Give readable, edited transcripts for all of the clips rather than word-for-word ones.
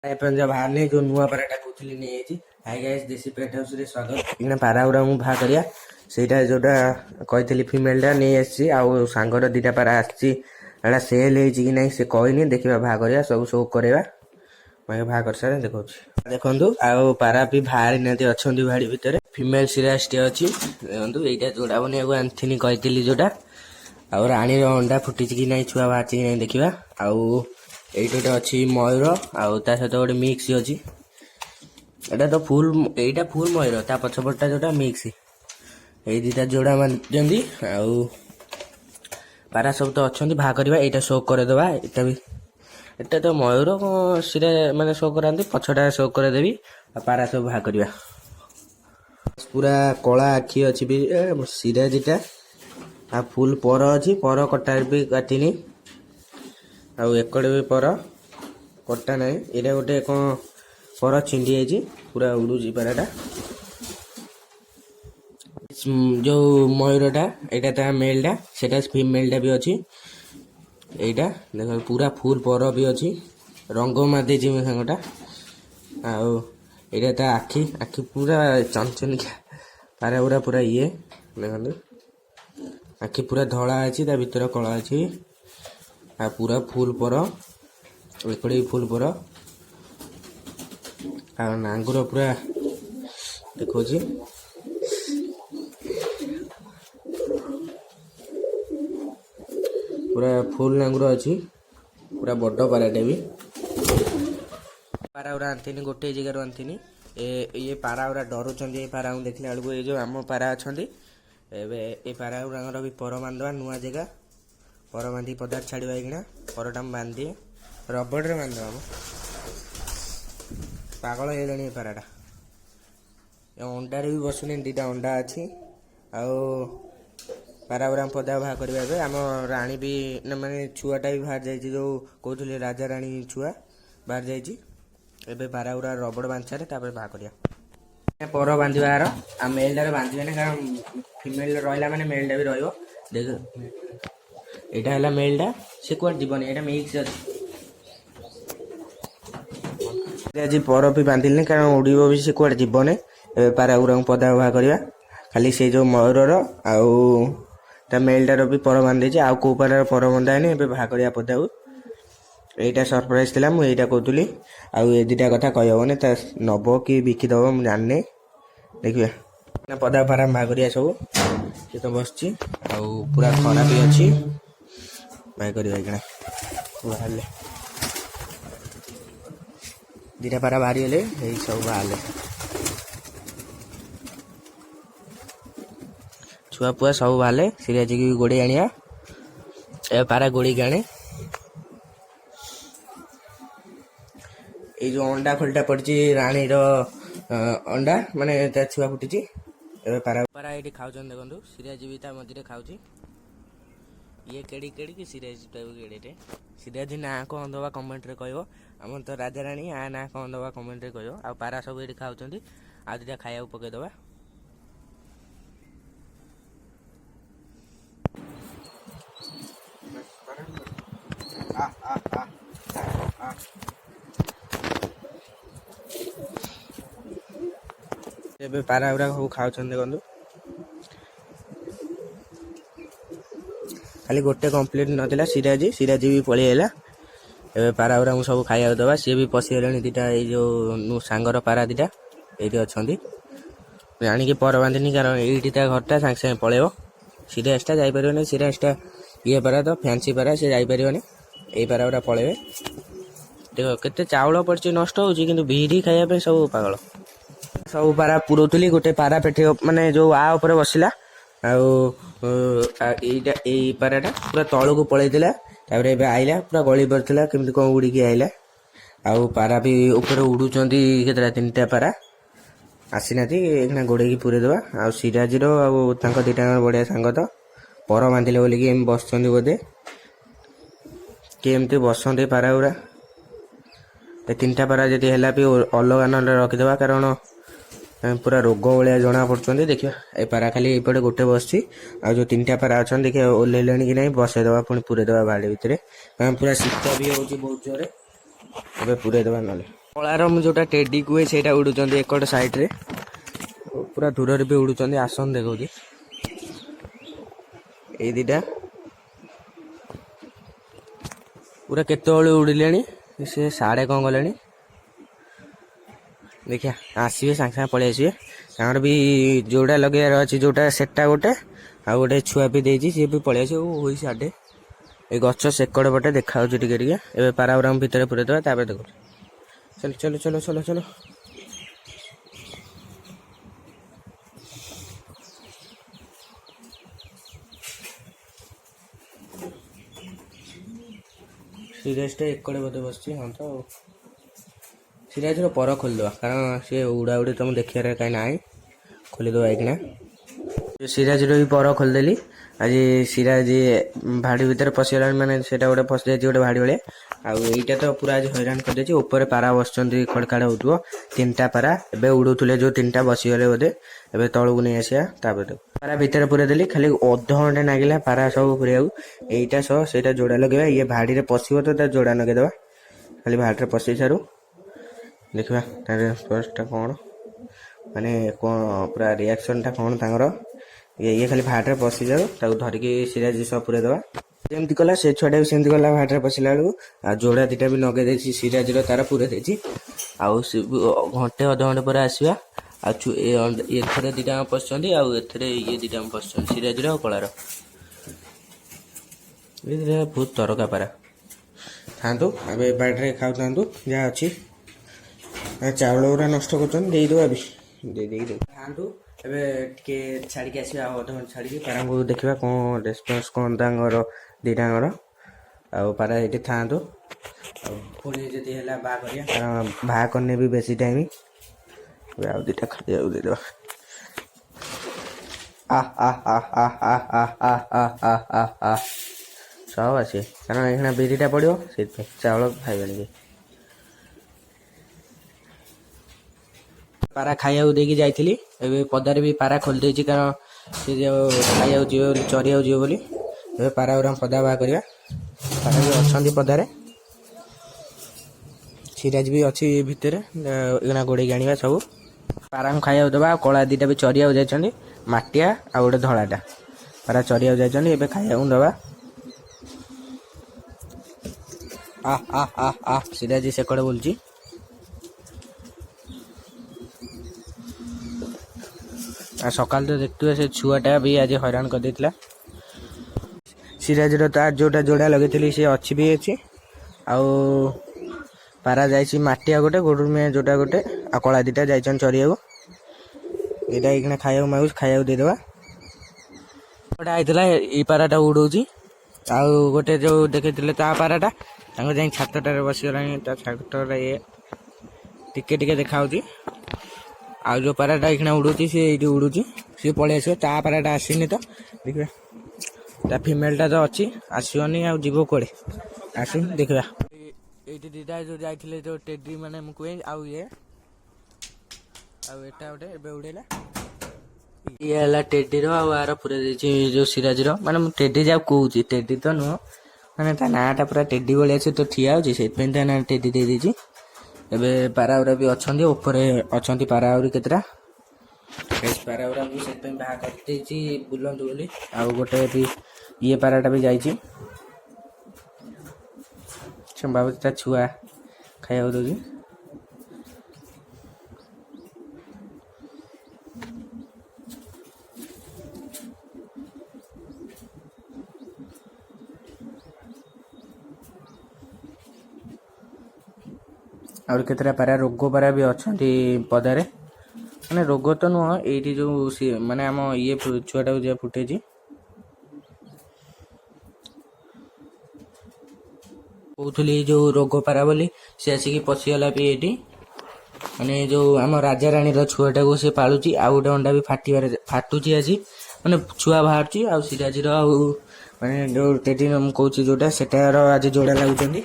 बाहर जो नुआ पाराटा कहती नहीं हाई गाइस देसी पेट हाउस रे स्वागत इन पारा गुरा मु भा करिया सेटा जोटा कही फिमेलटा नहीं आसी आउ सांगर दीटा पारा आसटा सेल कि नहीं से कहनी देखा भा करिया सब शो करवा मैं भा कर सारे देखा देखु आउ पारा भी बाहरी ना अच्छा भाड़ी भितर फिमेल सिरास टे अच्छी देखो यहाँ जोड़ा बन आनी कही जोटा आउ राणी अंडा फुटी कि नहीं छुआ बाहर कि नहीं देखा आउ एटा अच्छी मयूर आउ ता सहित गोटे मिक्स अच्छी एटा तो फुल एटा फुल मयूर ता पछपटा जोटा मिक्स ये दीटा जोड़ा मानी आउ पारा सब तो अच्छा भा करवा यहाँ शो करदेवा एटा भी एटा तो मयूर सिरा माने शो कराती पछटा शो करदेवी पारा सब भा करवा पूरा कला आखि अच्छी भी सिरा दीटा आ फुल पर अच्छी पर कटा भी काटिनी आउ एकड़े भी पर कटा ना ये गोटे कौन पर छिंडी जाइए पूरा उड़ू पाराटा जो मयूरटा यहाँ ता मेलटा से फिमेलटा भी अच्छी यहाँ देख पूरा फुल पर भी अच्छी रंग मारदे मो सांगटा आउ यहाँ ता आखि आखि पूरा चनचनिका पारा पूरा पूरा ये देखो आखि पूरा धला अच्छी ता भीतर कला अच्छी आ पूरा फुल पर एकड़े फुल पर आ नांगुर पूरा देखो पूरा फुल नांगुर अच्छी पूरा बड़ पाराटे भी पारा गुरा आनी गोटे जगार आनी ये पारा गुरा डरुंच पारा देखला बेलू ये जो आम पारा अच्छा ए पारा गुरा भी पर बांधवा नुआ जगह पर बांधी पदार्थ छाड़ा कि परटा बांधी रबड़ रे बांध पागल हो पाराटा अंडारे भी बसुनी दीटा अंडा अच्छी आउ पारा गुरा पदा बाहर करवा आम राणी भी माने छुआटा भी बाहर जाइए जो कहते राजा राणी छुआ बाहर जाइए पारा गुरा रबड़ बांधारे बाहर करा पर बांधार आ मेलटा बांधे कारण फिमेल रहा मैंने मेलटा भी रहा देख एटा है मेलटा से कौन जीवन यहाँ मिक्स आज पर भी बांधिल कारण उड़ भी से कौन जीवन पारा गुरा पदा बाहर करवा खाली से जो मयूर आउ मेलटार भी पर बांधे आउ कौ पारार पर बंधाएनि बाहर करवा पदा यहाँ सरप्राइज थी मुझे कहती आउ ये दुटा कथा कहबने नब कि बिकिदब मुझे जाने देखिए पदा पारा बाहर करवा सब सी तो बस पूरा खरा भी अच्छी बाहर कर बाहर दीटा पारा बाहरी गले यही सब बाहर छुआ पुआ सब बाहर सिराजी की गोड़े आनिया पारा गोड़ी के आने ये जो अंडा खोलटा पड़ी राणी अंडा माने छुआ फुटी पारा पारा ये खाऊ देखो सिराजी भी मझे खाऊ ये केड़ी केड़ी कि सिराजी केड़े सिराजी ना कौन दबा कमेंट रे कहो आम तो राजा राणी आ ना कौन दबा कमेंट रे कहो आ पारा सब ये खाऊँ आ दुटा खाया पकईदबा पारा गुरा सब खाऊ देखो खाली गोटे कम्प्लीट नाला सिराजी भी पलैला ए पारा गुरा सब खाया दबा सी भी पशिगले दीटा जो सांगर पारा दीटा ये अच्छा जाणी पर बांधनी कारण ये घरटा सागे सागे पलैब सिरासटा जापर सिरासटा ये पारा तो फैंसी पारा सी जापर ये पारा गुरा पलैबे देख केते चाउल पड़ी नष्ट हो बिरी खाया सब पागल सब पारा पुरोली गोटे पारा पेटे माने जो आ ऊपर बसला यही पाराटा पूरा तौल को पलैला आइला पूरा गली पड़ता केमती कौन उड़ी आइला आउ पारा भी ऊपर उड़ुंट के तीन टा पारा आसीना गोड़े पूरेदेवा आ सिराजीर आउ दीटा बढ़िया सांग तो पर बांधिले बोलिकी बस बोधे किमती बसते पारा गुरा तीन टा पारा जी है भी अलग ना रखिदेवा कारण पूरा रोग भाया जना पड़ते देखिए ए पारा खाली ये गोटे बस आ जो तीन टा पारा अच्छा देखिए ओल्ले कि नहीं बसईदे पुणी पूरेदेवा बाड़ी भितर पूरा शीत भी हो बहुत जोरे पूरेदेवा ना କଳାର ମୁଁ ଯୋଉଟା ଟେଡି କୁହେ ସେଇଟା ଉଡୁଛନ୍ତି ଏକଡ ସାଇଡରେ, ପୁରା ଦୂରରେ ବି ଉଡୁଛନ୍ତି। ଆସନ୍ତୁ ଦେଖଉଛି ଏଇ ଦିଟା ପୁରା କେତେବେଳେ ଉଡ଼ିଲେଣି, ସେ ସାଡ଼େ କ'ଣ କଲେଣି ଦେଖିଆ। ଆସିବେ ସାଙ୍ଗେ ସାଙ୍ଗେ ପଳେଇ ଆସିବେ। ତାଙ୍କର ବି ଯୋଉଟା ଲଗେଇବାର ଅଛି ଯୋଉଟା ସେଟା ଗୋଟେ, ଆଉ ଗୋଟେ ଛୁଆ ବି ଦେଇଛି, ସିଏ ବି ପଳେଇ ଆସିବ। ହୋଇ ସାଡ଼େ ଏଇ ଗଛ ସେକଡ଼ ପଟେ ଦେଖାଯାଉଛି ଟିକେ ଟିକେ। ଏବେ ପାରାଗୁରାଙ୍କୁ ଭିତରେ ପୁରେଇ ଦେବା, ତାପରେ ଦେଖୁଛୁ। चलो चलो चलो चलो चलो सिराजटा एकड़े बोधे बस। हाँ तो सिराजर पर खोलीदे, कारण सी उड़ा उड़ी तुम देखिए कहीं ना खोलीदे आईकिना। सिराजर भी पर खोलीदेली। आज सिराज भाड़ी भितर पशिगला, माने सेटा गोटे फसी जाइए गोटे भाड़ी भाई। आईटा तो पूरा आज हैरान कर देछि। ऊपर पारा बस खड़खाड़ हो तीनटा पारा एबे उड़ुले, जो तीनटा बसीगले बोधे। एबे तलू नहीं आसिया, पारा भितर पूरा देली। खाली अध घंटे नागिला पारा सब पुरिया। एटा सह सेटा जोड़ा लगे, ये भाड़ी में पशिब तो जोड़ा लगेदवा। खाली भाड़ी में पशि सारू देखा रेस्पन्सटा कौन, माने कौन पूरा रिएक्शन टा कौन तांगर। ये खाली भाटे पशि जाऊ, धरिकी सिराज सब पुरे दवा। जमती कला से छुआटा भी सेमती कला भाटे पशिला बेलू। आ जोड़ा दीटा भी लगे देछि सिराज तार पूरे देछि। आउ घंटे अध घंटे पर आसवा। एथरे दीटा पशुंट, आउ एथरे ये दीटा पशुंट, सिराज और कलार। ये बहुत तरका पारा था। बाड़े खाऊ था जहाँ अच्छी चाउल गुरा नष्ट करदेवा भी खातु। एबे छाड़ी आसवा अध घंटे छाड़ी पारा को देखा कौन रेस्पन्स कौन दीटांगर। पारा ये था पुणी जी है बाहा करने भी बेसी टाइम आउ दीटा खाई देदेवा। सब आसे कारण ये बिरीटा पड़ो से चाउल खाइबे। पारा खाइया देकी जाइली। एबे पदारे भी पारा खोल देछि, कारण से जो खाइया जीव चरिया जीव बोली। एबे पारा गुरा पदा बाहा करवा। पारा भी अच्छी पदारे, सिराज भी अच्छी भितर एना गोड़े आनिबा सब। पारा को खाइया देवा। कला दीटा भी चरिया जाइछन्ती, माटिया आ गोटे धଳାटा। पारा चरिया जाइछन्ती, एबे खाइया देवा। सिराज सेकड़े बोलची। सकाल तो देखते से छुआटा भी आज हैरान कर देथिला। सिराजर तार जोटा जोड़ा लगे सी अच्छी भी अच्छी। आउ पारा जाइए माटिया गोटे गोड़ में जोटा गोटे आ कला दीटा जाइछन चरिया। यहाँ ये खाया मागुच खाया देदेवा। गोटा आईला ये पाराटा उड़ौची। आउ गोटे जो देखते ता पाराटा जाई छातटारे बसीगला। छातटा ये टिके टिके देखा। आ जो पाराटा ये उड़ूची सी ये उड़ूची, सी पलि आस। पाराटा आसनी तो देखा ता फिमेलटा तो अच्छी आसनी आब कड़े आस देखा। ये दीटा जो जाइए जो टेडी माने मुझे आउ ये आटा गोटे ए उड़ेला। ये है टेडी रार पूरा जो सिराज माने टेडी जब कौच टेडी तो नुह मैंने ता नाटा पूरा टेडी भाई अच्छे तो ठिया हो ना टेडी दे देछि। एबे पाराउरा भी अच्छे ऊपर अच्छा पारा आहरी केतटा पाराउरा भी से बाहा कर बुलंतु बोली। आउ गोटे भी ये पाराटा भी जाइए बाबू ता छुआ खाया दौर। और केतरा पारा रोग पारा भी अच्छा पदारे, माने रोग तो नुह ये जो माने आम ये छुआटा जो फुटे कहली जो रोग पारा बोली सी आसिक पशिगला भी ये माने जो आम राजा राणी छुआटा को सी पालुची। आउ गोटे अंडा भी फाटुची आज माने छुआ बाहर। आउ सिराज माने जो टेडी कहूँ जोटा सेटार आज जोड़ा लगुच।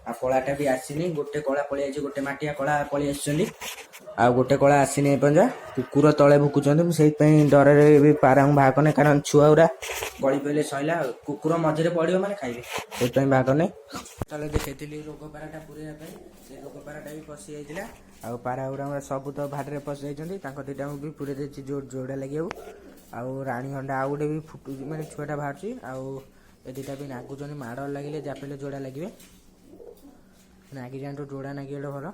ଆଉ କଳାଟା ବି ଆସିନି, ଗୋଟେ କଳା ପଳେଇ ଆସିଛି, ଗୋଟେ ମାଟିଆ କଳା ପଳେଇ ଆସିଛନ୍ତି, ଆଉ ଗୋଟେ କଳା ଆସିନି ଏପର୍ଯ୍ୟନ୍ତ। କୁକୁର ତଳେ ଭୁକୁଛନ୍ତି, ମୁଁ ସେଇଥିପାଇଁ ଡରରେ ବି ପାରାଙ୍କୁ ବାହା କରୁନି, କାରଣ ଛୁଆ ଗୁଡ଼ା ଗଳି ପଡ଼ିଲେ ସଇଲା, କୁକୁର ମଝିରେ ପଡ଼ିବ ମାନେ ଖାଇବେ, ସେଇଥିପାଇଁ ବାହା କରୁନି। ତଳେ ଦେଖେଇଥିଲି ରୋଗ ପାରାଟା ପୁରେଇବା ପାଇଁ, ସେ ରୋଗ ପାରାଟା ବି ପଶି ଯାଇଥିଲା। ଆଉ ପାରା ଗୁଡ଼ା ସବୁ ତ ଭାଡ଼ିରେ ପଶି ଯାଇଛନ୍ତି, ତାଙ୍କ ଦୁଇଟାଙ୍କୁ ବି ପୁରେଇ ଦେଇଛି ଯୋଡ଼ା ଲାଗିବାକୁ। ଆଉ ରାଣୀ ଅଣ୍ଡା ଆଉ ଗୋଟେ ବି ଫୁଟୁଛି, ମାନେ ଛୁଆଟା ବାହାରୁଛି। ଆଉ ଏ ଦୁଇଟା ବି ନାଗୁଛନ୍ତି, ମାଡ଼ ଲାଗିଲେ ଯାପିଲେ ଯୋଡ଼ା ଲାଗିବେ, ନାଗିଯାଆନ୍ତୁ, ଯୋଡ଼ା ନାଗିଗଲେ ଭଲ।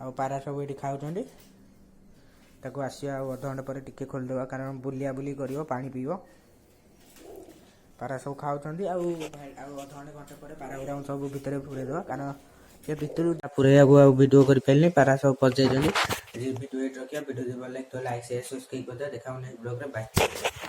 ଆଉ ପାରା ସବୁ ଏଠି ଖାଉଛନ୍ତି, ତାକୁ ଆସିବା ଆଉ ଅଧଘଣ୍ଟା ପରେ ଟିକେ ଖୋଲିଦେବା, କାରଣ ବୁଲି କରିବ, ପାଣି ପିଇବ। ପାରା ସବୁ ଖାଉଛନ୍ତି, ଆଉ ଅଧଘଣ୍ଟେ ଘଣ୍ଟେ ପରେ ପାରା ଗୁଡ଼ାକୁ ସବୁ ଭିତରେ ପୁରେଇଦେବା, କାରଣ ସେ ଭିତରୁ ପୁରେଇବାକୁ ଆଉ ଭିଡ଼ିଓ କରିପାରିନି, ପାରା ସବୁ ପଶିଯାଇଛନ୍ତି। ଭିଡ଼ିଓ ଏଇଠି ରଖିବା, ଭିଡ଼ିଓ ଯଦି ଭଲ ଲାଗିଥିବ ଲାଇକ୍ ସେୟାର ସବସ୍କ୍ରାଇବ୍ କରିଦେବା। ଦେଖା ହବ ନେକ୍ସଟ ବ୍ଲଗ୍ରେ, ବାଏ।